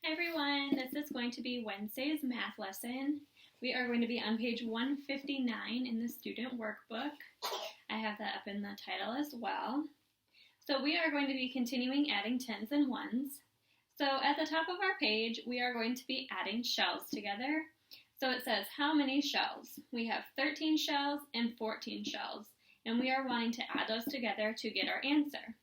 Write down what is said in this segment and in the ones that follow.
Hi everyone, this is going to be Wednesday's math lesson. We are going to be on page 159 in the student workbook. I have that up in the title as well. So we are going to be continuing adding tens and ones. So at the top of our page, we are going to be adding shells together. So it says how many shells? We have 13 shells and 14 shells, and we are wanting to add those together to get our answer.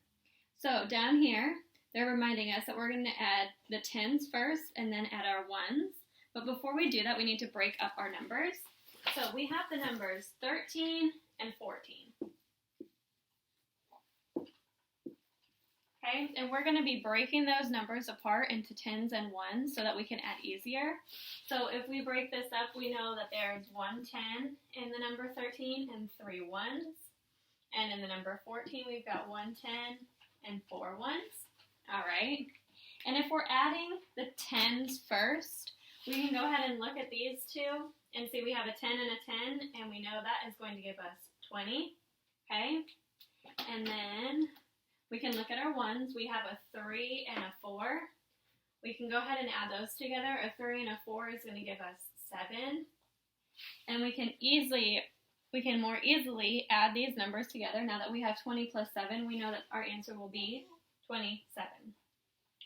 So down here, they're reminding us that we're going to add the tens first and then add our ones. But before we do that, we need to break up our numbers. So we have the numbers 13 and 14. Okay, and we're going to be breaking those numbers apart into tens and ones so that we can add easier. So if we break this up, we know that there's 1 10 in the number 13 and 3 ones. And in the number 14, we've got 1 10 and 4 ones. All right, and if we're adding the tens first, we can go ahead and look at these two and see we have a 10 and a 10, and we know that is going to give us 20, okay? And then we can look at our ones. We have a 3 and a 4. We can go ahead and add those together. A 3 and a 4 is going to give us 7, and we can more easily add these numbers together. Now that we have 20 plus 7, we know that our answer will be 27.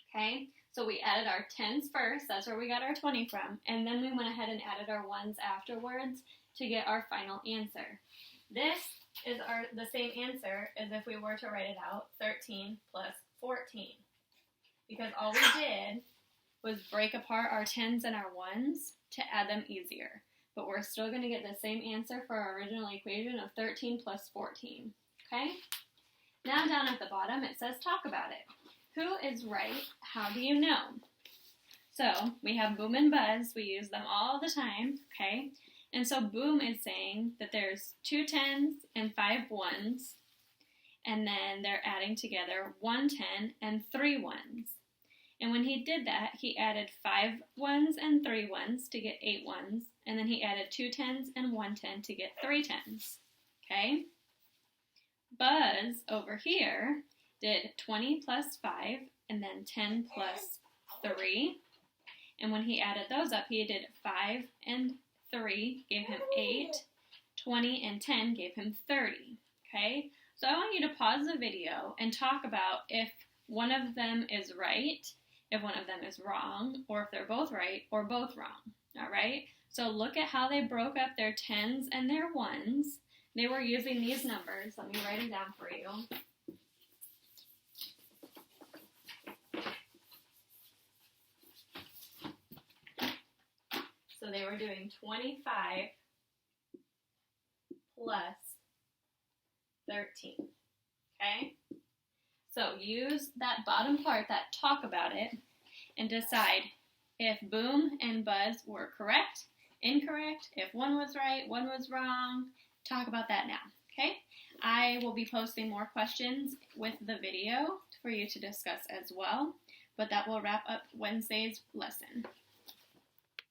Okay, so we added our tens first, that's where we got our 20 from, and then we went ahead and added our ones afterwards to get our final answer. This is the same answer as if we were to write it out, 13 plus 14, because all we did was break apart our tens and our ones to add them easier, but we're still going to get the same answer for our original equation of 13 plus 14, okay? Now down at the bottom it says talk about it. Who is right? How do you know? So we have Boom and Buzz. We use them all the time, okay? And so Boom is saying that there's 2 tens and 5 ones, and then they're adding together 1 10 and 3 ones. And when he did that, he added 5 ones and 3 ones to get 8 ones, and then he added 2 tens and 1 10 to get 3 tens, okay? Buzz over here did 20 plus 5 and then 10 plus 3. And when he added those up, he did 5 and 3 gave him 8, 20 and 10 gave him 30. Okay? So I want you to pause the video and talk about if one of them is right, if one of them is wrong, or if they're both right or both wrong. All right? So look at how they broke up their tens and their ones. They were using these numbers. Let me write them down for you. So they were doing 25 plus 13, okay? So use that bottom part, that talk about it, and decide if Boom and Buzz were correct, incorrect, if one was right, one was wrong. Talk about that now, okay? I will be posting more questions with the video for you to discuss as well, but that will wrap up Wednesday's lesson.